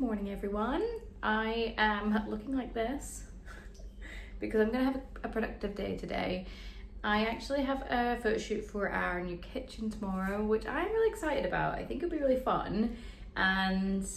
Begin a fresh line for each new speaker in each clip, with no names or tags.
Morning everyone. I am looking like this because I'm gonna have a productive day today. I actually have a photo shoot for our new kitchen tomorrow, which I'm really excited about. I think it'll be really fun, and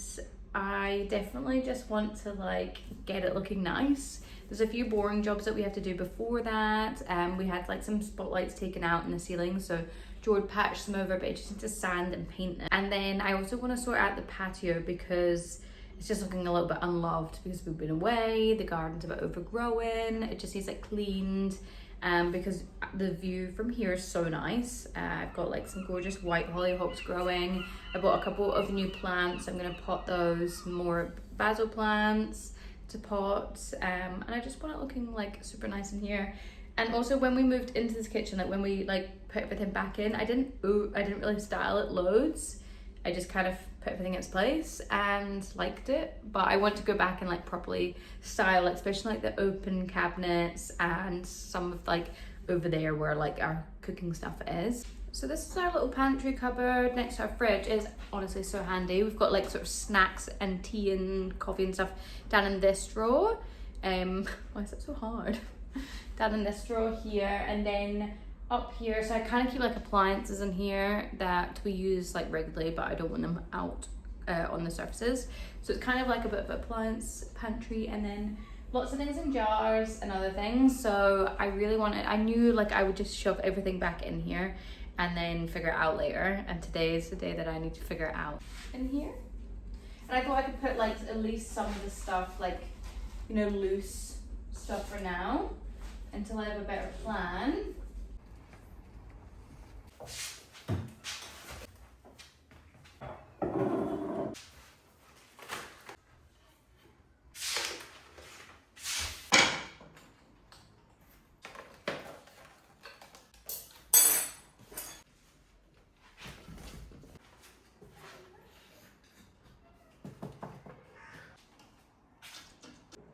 I definitely just want to like get it looking nice. There's a few boring jobs that we have to do before that. We had like some spotlights taken out in the ceiling, so Jord patched them over, but I just need to sand and paint them. And then I also want to sort out the patio because it's just looking a little bit unloved because we've been away, the garden's a bit overgrown, it just needs like cleaned. Because the view from here is so nice. I've got like some gorgeous white hollyhocks growing. I bought a couple of new plants. I'm gonna pot those, more basil plants to pot. And I just want it looking like super nice in here. And also when we moved into this kitchen, like when we like put everything back in, I didn't really style it loads. I just kind of put everything in its place and liked it, but I want to go back and like properly style it, especially like the open cabinets and some of like over there where like our cooking stuff is. So this is our little pantry cupboard next to our fridge. Is honestly so handy. We've got like sort of snacks and tea and coffee and stuff down in this drawer. Why is that so hard? Down in this drawer here, and then up here, so I kind of keep like appliances in here that we use like regularly, but I don't want them out on the surfaces. So it's kind of like a bit of appliance pantry, and then lots of things in jars and other things. So I knew like I would just shove everything back in here and then figure it out later. And today is the day that I need to figure it out in here. And I thought I could put like at least some of the stuff, like, you know, loose stuff for now until I have a better plan.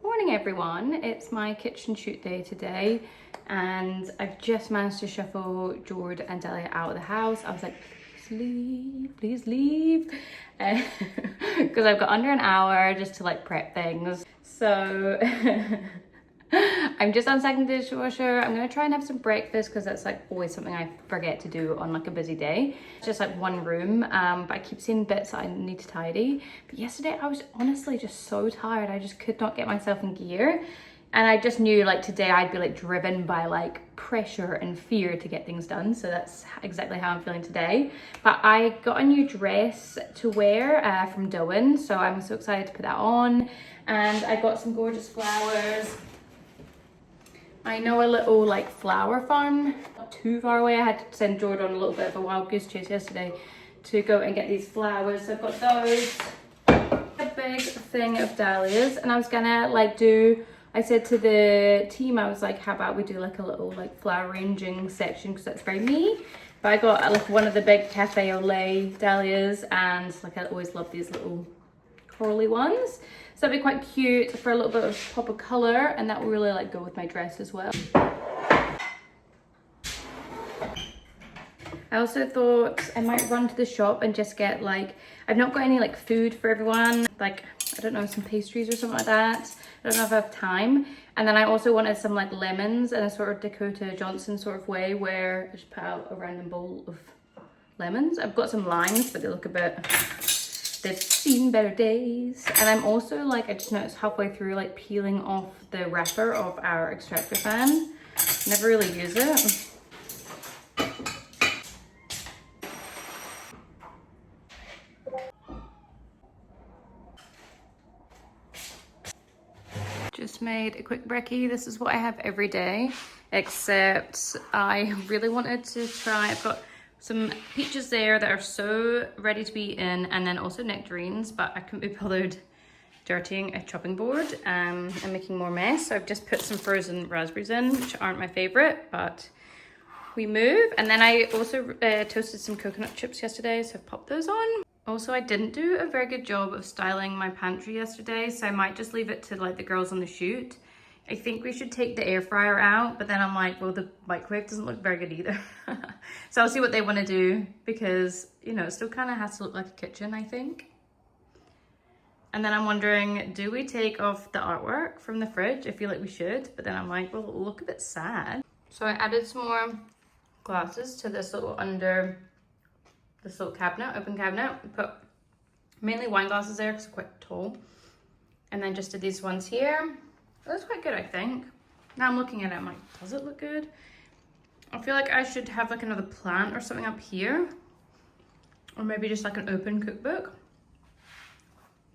Morning everyone, it's my kitchen shoot day today, and I've just managed to shuffle Jord and Dahlia out of the house. I was like, please leave, because I've got under an hour just to like prep things. So I'm just unsacking the dishwasher. I'm gonna try and have some breakfast because that's like always something I forget to do on like a busy day. It's just like one room, but I keep seeing bits that I need to tidy. But yesterday I was honestly just so tired. I just could not get myself in gear. And I just knew like today I'd be like driven by like pressure and fear to get things done. So that's exactly how I'm feeling today. But I got a new dress to wear from Dylan. So I'm so excited to put that on. And I got some gorgeous flowers. I know a little like flower farm not too far away. I had to send Jord on a little bit of a wild goose chase yesterday to go and get these flowers. So I've got those, a big thing of dahlias, and I was gonna like I said to the team, I was like, how about we do like a little like flower arranging section, because that's very me. But I got like one of the big cafe au lait dahlias, and like I always love these little corally ones. So that'd be quite cute for a little bit of pop of color, and that will really like go with my dress as well. I also thought I might run to the shop and just get like, I've not got any like food for everyone, like I don't know, some pastries or something like that. I don't know if I have time. And then I also wanted some like lemons in a sort of Dakota Johnson sort of way, where I just put out a random bowl of lemons. I've got some limes, but they look a bit, they've seen better days. And I'm also like, I just noticed halfway through like peeling off the wrapper of our extractor fan. Never really use it. Just made a quick brekkie. This is what I have every day, except I really wanted to try, I've got some peaches there that are so ready to be eaten, and then also nectarines, but I couldn't be bothered dirtying a chopping board and making more mess. So I've just put some frozen raspberries in, which aren't my favorite, but we move. And then I also toasted some coconut chips yesterday, so I've popped those on. Also, I didn't do a very good job of styling my pantry yesterday, so I might just leave it to like the girls on the shoot. I think we should take the air fryer out, but then I'm like, well, the microwave doesn't look very good either. So I'll see what they want to do, because, you know, it still kind of has to look like a kitchen, I think. And then I'm wondering, do we take off the artwork from the fridge? I feel like we should, but then I'm like, well, it'll look a bit sad. So I added some more glasses to this little cabinet, open cabinet. Put mainly wine glasses there because they're quite tall. And then just did these ones here. It looks quite good, I think. Now I'm looking at it, I'm like, does it look good? I feel like I should have like another plant or something up here. Or maybe just like an open cookbook.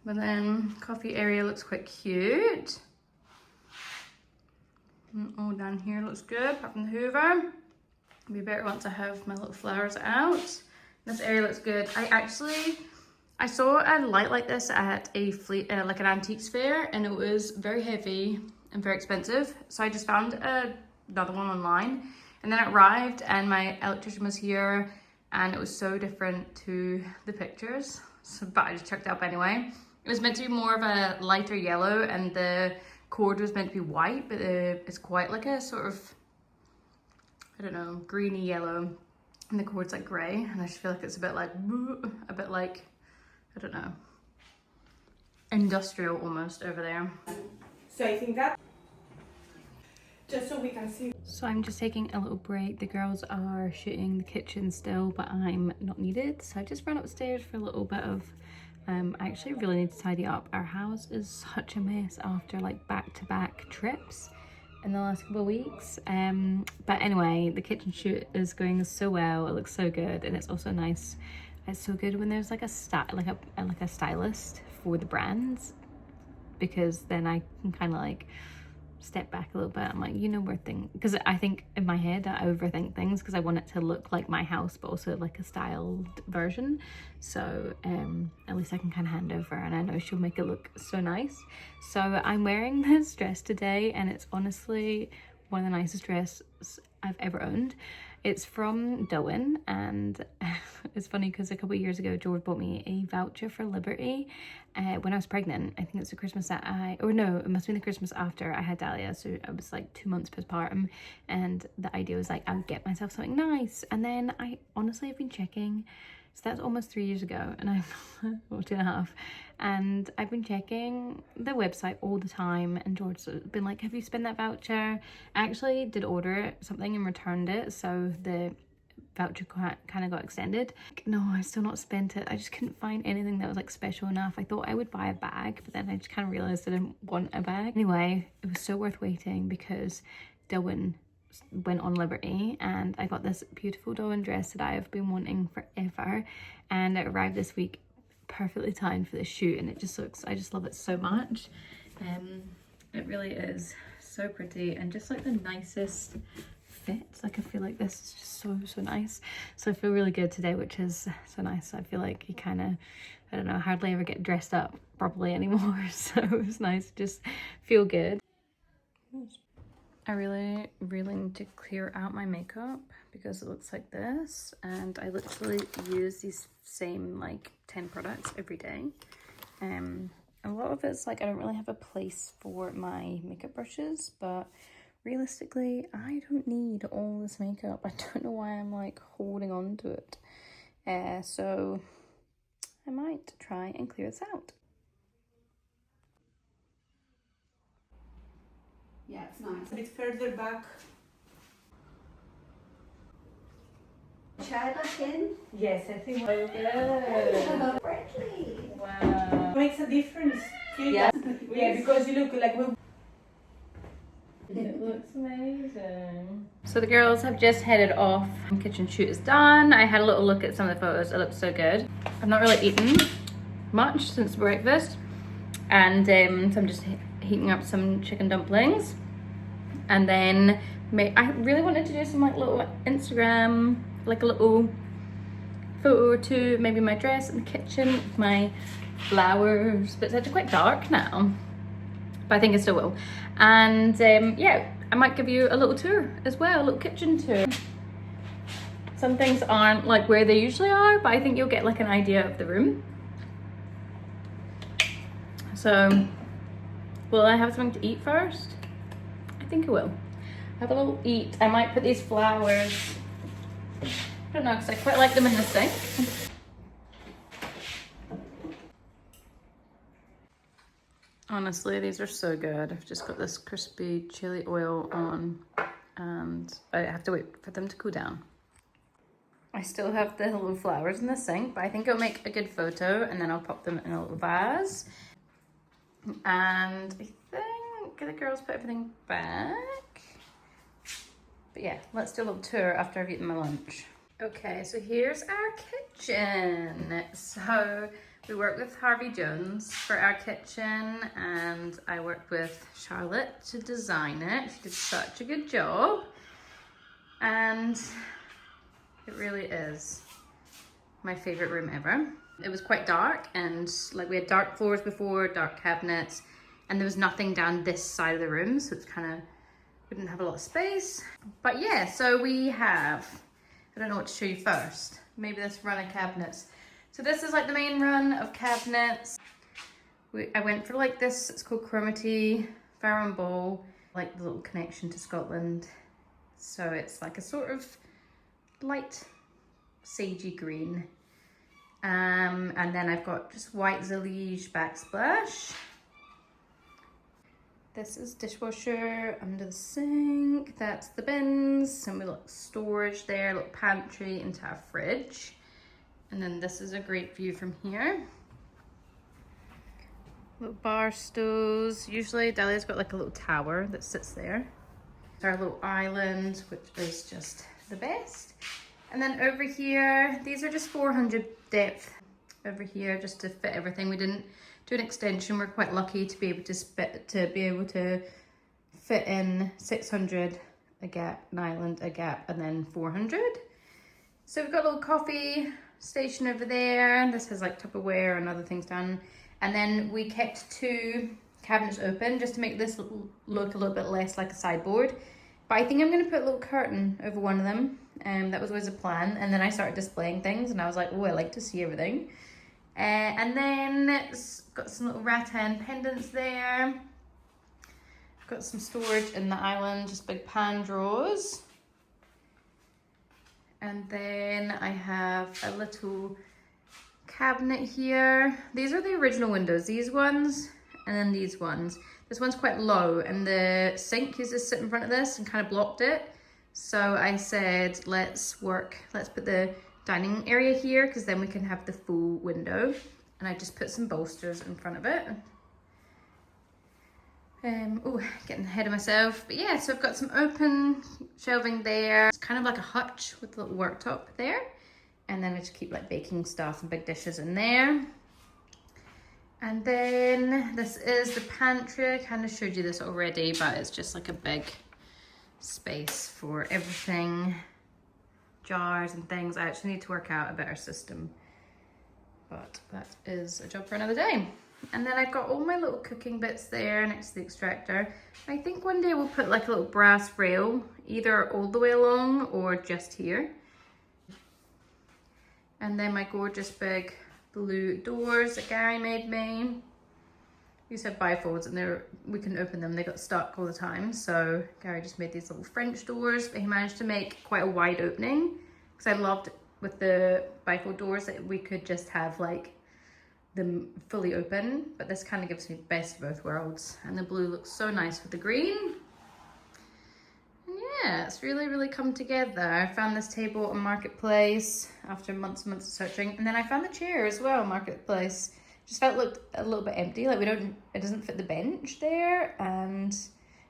But then coffee area looks quite cute. And all down here looks good, apart from the Hoover. It'd be better once I have my little flowers out. This area looks good. I saw a light like this at a like an antiques fair, and it was very heavy and very expensive. So I just found another one online, and then it arrived and my electrician was here, and it was so different to the pictures. So, but I just chucked it up anyway. It was meant to be more of a lighter yellow, and the cord was meant to be white, but it's quite like a sort of, I don't know, greeny yellow, and the cord's like grey, and I just feel like it's a bit like, I don't know, industrial almost over there.
So I think that, just so we can see.
So I'm just taking a little break. The girls are shooting the kitchen still, but I'm not needed. So I just ran upstairs for a little bit of, I actually really need to tidy up. Our house is such a mess after like back-to-back trips in the last couple of weeks. But anyway, the kitchen shoot is going so well. It looks so good, and it's also nice. It's so good when there's like a stylist for the brands, because then I can kind of like step back a little bit. I'm like, you know, where things, because I think in my head I overthink things because I want it to look like my house but also like a styled version. So at least I can kind of hand over, and I know she'll make it look so nice. So I'm wearing this dress today, and it's honestly one of the nicest dresses I've ever owned. It's from Dowen, and it's funny because a couple of years ago Jord bought me a voucher for Liberty when I was pregnant. I think it's the Christmas that it must have been the Christmas after I had Dahlia, so I was like 2 months postpartum, and the idea was like I would get myself something nice. And then I honestly have been checking, so that's almost 3 years ago, and I'm or 2.5, and I've been checking the website all the time, and Jord's been like, have you spent that voucher? I actually did order something and returned it, so the voucher kind of got extended. No, I still not spent it. I just couldn't find anything that was like special enough. I thought I would buy a bag, but then I just kind of realized I didn't want a bag. Anyway, it was so worth waiting because Dylan went on Liberty, and I got this beautiful Dowen dress that I have been wanting forever, and it arrived this week perfectly timed for the shoot, and it just looks, I just love it so much. It really is so pretty, and just like the nicest fit. Like I feel like this is just so nice. So I feel really good today, which is so nice. I feel like you kind of, I don't know, hardly ever get dressed up properly anymore, so it's nice to just feel good. I really need to clear out my makeup because it looks like this, and I literally use these same like 10 products every day. A lot of it's like I don't really have a place for my makeup brushes, but realistically I don't need all this makeup. I don't know why I'm like holding on to it. So I might try and clear this out.
Yeah, it's nice. A bit further back.
Try back in.
Yes, I think.
Oh, friendly.
Wow.
Makes a difference.
Yeah.
Yeah, because you look like we.
It looks amazing. So the girls have just headed off. Kitchen shoot is done. I had a little look at some of the photos. It looks so good. I've not really eaten much since breakfast, and so I'm just heating up some chicken dumplings, and then I really wanted to do some like little Instagram, like a little photo or two, maybe my dress in the kitchen, my flowers, but it's actually quite dark now, but I think I still will. And yeah, I might give you a little tour as well, a little kitchen tour. Some things aren't like where they usually are, but I think you'll get like an idea of the room. So will I have something to eat first? I think I will. Have a little eat. I might put these flowers, I don't know, because I quite like them in the sink. Honestly, these are so good. I've just got this crispy chili oil on and I have to wait for them to cool down. I still have the little flowers in the sink, but I think it'll make a good photo and then I'll pop them in a little vase. And I think the girls put everything back. But yeah, let's do a little tour after I've eaten my lunch. Okay, so here's our kitchen. So we work with Harvey Jones for our kitchen and I worked with Charlotte to design it. She did such a good job and it really is my favorite room ever. It was quite dark and like we had dark floors before, dark cabinets, and there was nothing down this side of the room, so it's kind of, we didn't have a lot of space. But yeah, so we have, I don't know what to show you first. Maybe this run of cabinets. So this is like the main run of cabinets. I went for like this, it's called Chromity Farrow and Bowl, like the little connection to Scotland. So it's like a sort of light sagey green. And then I've got just white Zalige backsplash. This is dishwasher under the sink. That's the bins. Some little storage there, little pantry into our fridge. And then this is a great view from here. Little bar stools. Usually Dahlia's got like a little tower that sits there. Our little island, which is just the best. And then over here, these are just 400 depth over here just to fit everything. We didn't do an extension. We're quite lucky to be able to fit in 600 a gap, an island a gap, and then 400. So we've got a little coffee station over there. This has like Tupperware and other things done. And then we kept 2 cabinets open just to make this look a little bit less like a sideboard. But I think I'm going to put a little curtain over one of them. That was always a plan. And then I started displaying things and I was like, oh, I like to see everything. And then it's got some little rattan pendants there. I've got some storage in the island, just big pan drawers. And then I have a little cabinet here. These are the original windows, these ones, and then these ones. This one's quite low and the sink used to sit in front of this and kind of blocked it. So I said, let's put the dining area here because then we can have the full window. And I just put some bolsters in front of it. Oh, getting ahead of myself. But yeah, so I've got some open shelving there. It's kind of like a hutch with a little worktop there. And then I just keep like baking stuff and big dishes in there. And then this is the pantry. I kind of showed you this already, but it's just like a big space for everything. Jars and things. I actually need to work out a better system. But that is a job for another day. And then I've got all my little cooking bits there next to the extractor. I think one day we'll put like a little brass rail, either all the way along or just here. And then my gorgeous big blue doors that Gary made me. These have bifolds and we can open them. They got stuck all the time. So Gary just made these little French doors, but he managed to make quite a wide opening because I loved with the bifold doors that we could just have like them fully open, but this kind of gives me best of both worlds. And the blue looks so nice with the green. And yeah, it's really, really come together. I found this table on Marketplace after months and months of searching. And then I found the chair as well, Marketplace. Just felt it looked a little bit empty, like it doesn't fit the bench there, and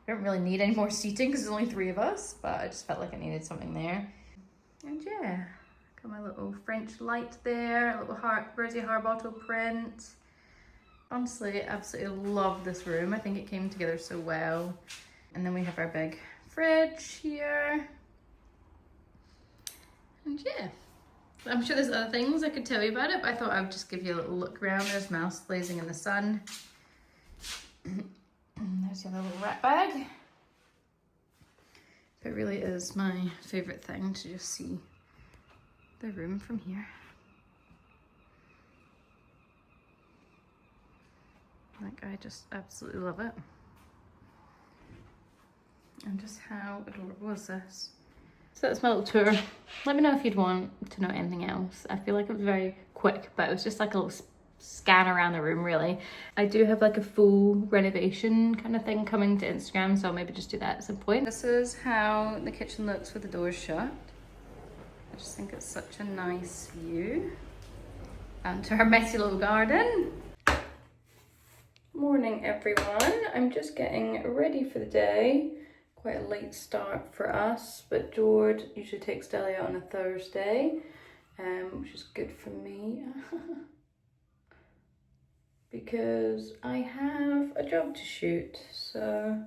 I don't really need any more seating because there's only 3 of us, but I just felt like I needed something there. And yeah, got my little French light there, a little Rosie Harbottle print. Honestly, I absolutely love this room. I think it came together so well. And then we have our big fridge here. And yeah. I'm sure there's other things I could tell you about it, but I thought I'd just give you a little look around. There's Mouse blazing in the sun. There's the other little rat bag. It really is my favourite thing to just see the room from here. Like, I just absolutely love it. And just how adorable is this? So that's my little tour. Let me know if you'd want to know anything else. I feel like it was very quick, but it was just like a little scan around the room really. I do have like a full renovation kind of thing coming to Instagram, so I'll maybe just do that at some point. This is how the kitchen looks with the doors shut. I just think it's such a nice view. And to our messy little garden. Morning everyone, I'm just getting ready for the day. Quite a late start for us, but Jord usually takes Dahlia on a Thursday, which is good for me because I have a job to shoot, so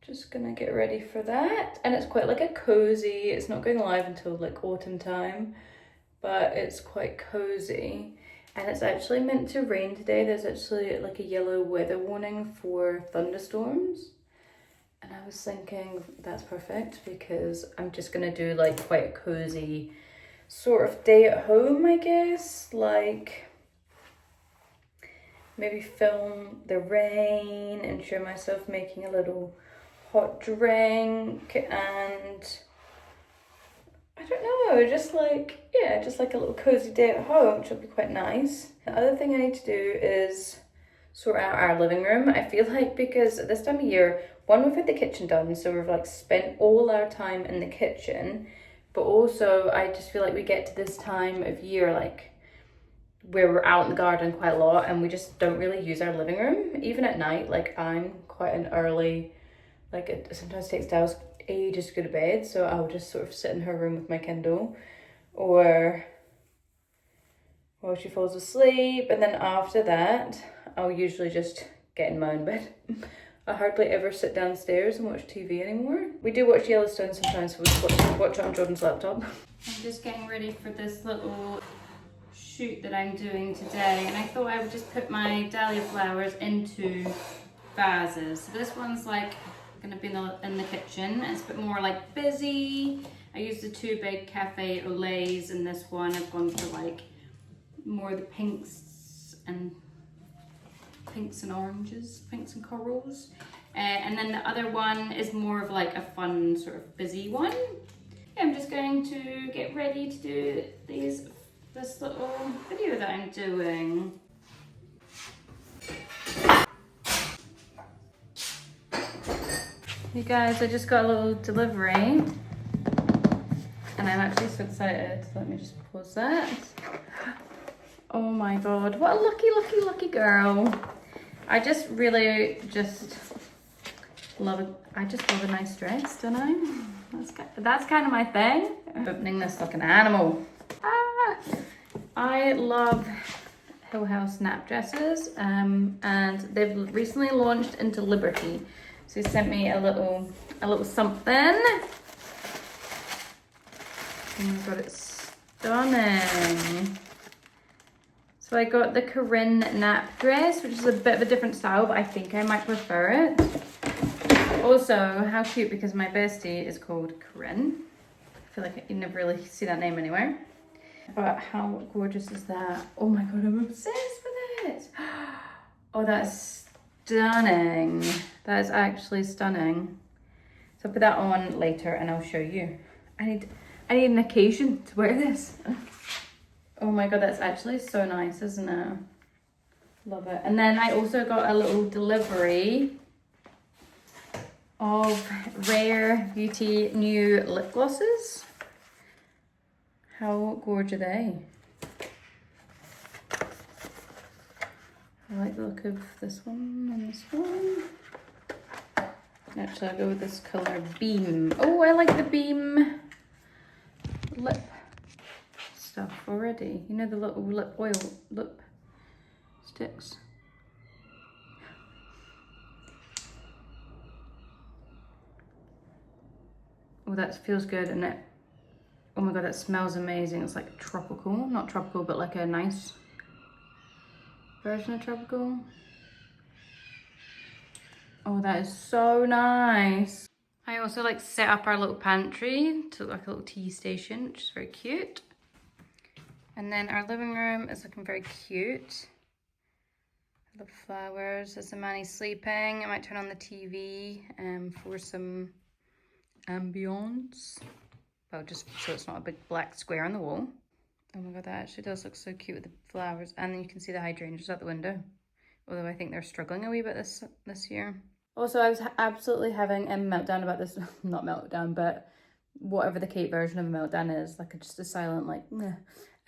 just gonna get ready for that. And it's quite like a cozy, it's not going live until like autumn time, but it's quite cozy. And it's actually meant to rain today. There's actually like a yellow weather warning for thunderstorms. And I was thinking that's perfect because I'm just gonna do like quite a cozy sort of day at home, I guess. Like maybe film the rain and show myself making a little hot drink, and I don't know, just like, yeah, just like a little cozy day at home, which will be quite nice. The other thing I need to do is sort out our living room. I feel like because at this time of year, one, we've had the kitchen done, so we've like spent all our time in the kitchen, but also I just feel like we get to this time of year like where we're out in the garden quite a lot and we just don't really use our living room. Even at night, like I'm quite an early, like it sometimes takes Dallas ages to go to bed, so I'll just sort of sit in her room with my Kindle or while she falls asleep, and then after that I'll usually just get in my own bed. I hardly ever sit downstairs and watch TV anymore. We do watch Yellowstone sometimes, so we watch it on Jordan's laptop. I'm just getting ready for this little shoot that I'm doing today, and I thought I would just put my dahlia flowers into vases. So this one's like gonna be in the kitchen. It's a bit more like busy. I used the two big cafe au laits, and this one I've gone for like more the pinks and oranges, pinks and corals. And then the other one is more of like a fun sort of busy one. Yeah, I'm just going to get ready to do this little video that I'm doing. You guys, I just got a little delivery and I'm actually so excited. Let me just pause that. Oh my god, what a lucky girl. I just really love it. I just love a nice dress, don't I? That's kind of my thing. Opening this like an animal. I love Hill House snap dresses, and they've recently launched into Liberty. So he sent me a little something. Oh my god, it's stunning. So I got the Corinne nap dress, which is a bit of a different style, but I think I might prefer it. Also, how cute, because my bestie is called Corinne. I feel like you never really see that name anywhere. But how gorgeous is that? Oh my god, I'm obsessed with it. Oh, that's stunning. That is actually stunning. So I'll put that on later and I'll show you. I need an occasion to wear this. Oh my god, that's actually so nice, isn't it? Love it. And then I also got a little delivery of Rare Beauty new lip glosses. How gorgeous are they? I like the look of this one and this one. Actually, I'll go with this color Beam. Oh, I like the Beam lip stuff already. You know, the little lip oil lip sticks. Oh, that feels good, and it, oh my god, that smells amazing. It's like tropical, not tropical, but like a nice version of tropical. Oh, that is so nice. I also like set up our little pantry to look like a little tea station, which is very cute. And then our living room is looking very cute. I love flowers. There's the Manny sleeping. I might turn on the TV for some ambience. Well, just so it's not a big black square on the wall. Oh my god, that actually does look so cute with the flowers. And then you can see the hydrangeas out the window. Although I think they're struggling a wee bit this year. Also, I was absolutely having a meltdown about this. Not meltdown, but whatever the Kate version of a meltdown is. Like just a silent like, meh,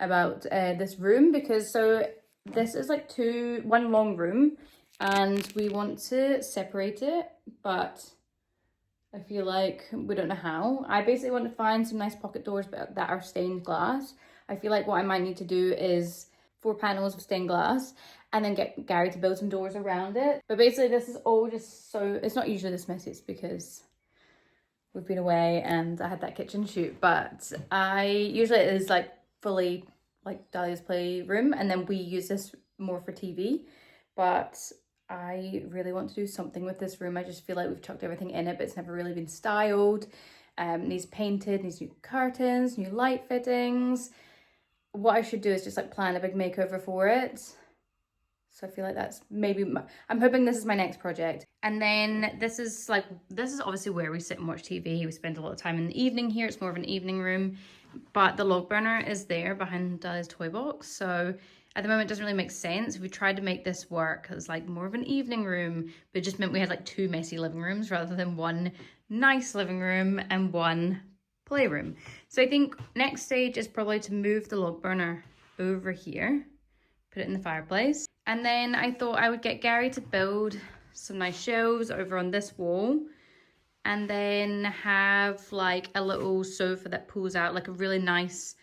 about this room. Because so this is like one long room. And we want to separate it. But I feel like we don't know how. I basically want to find some nice pocket doors but that are stained glass. I feel like what I might need to do is 4 panels of stained glass and then get Gary to build some doors around it. But basically this is all just so, it's not usually this messy, it's because we've been away and I had that kitchen shoot. But usually it is like fully like Dahlia's playroom and then we use this more for TV. But I really want to do something with this room. I just feel like we've chucked everything in it, but it's never really been styled. Needs painted, needs new curtains, new light fittings. What I should do is just like plan a big makeover for it. So I feel like that's maybe, I'm hoping this is my next project. And then this is obviously where we sit and watch TV. We spend a lot of time in the evening here. It's more of an evening room, but the log burner is there behind Dahlia's toy box. So at the moment, it doesn't really make sense. We tried to make this work as like more of an evening room, but it just meant we had like 2 messy living rooms rather than 1 nice living room and 1 playroom. So I think next stage is probably to move the log burner over here, put it in the fireplace. And then I thought I would get Gary to build some nice shelves over on this wall and then have like a little sofa that pulls out, like a really nice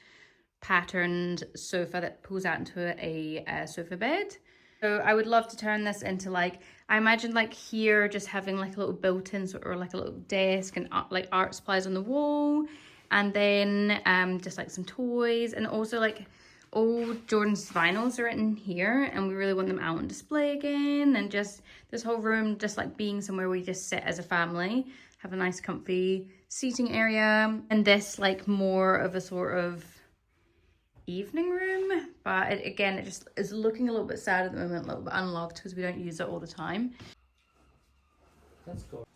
patterned sofa that pulls out into a sofa bed. So I would love to turn this into like, I imagine like here just having like a little built-in or like a little desk and like art supplies on the wall, and then just like some toys, and also like all Jordan's vinyls are in here and we really want them out on display again, and just this whole room just like being somewhere we just sit as a family, have a nice comfy seating area, and this like more of a sort of evening room. But again, it just is looking a little bit sad at the moment, a little bit unloved because we don't use it all the time.
That's cool.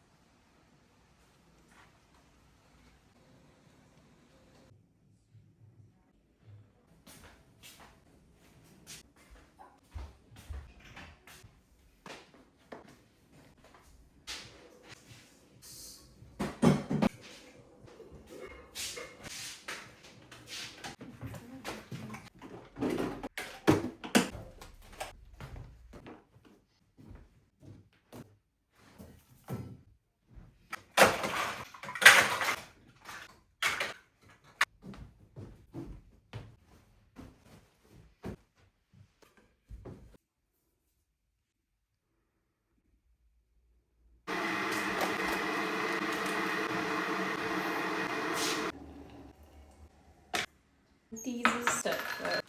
These are stuck though.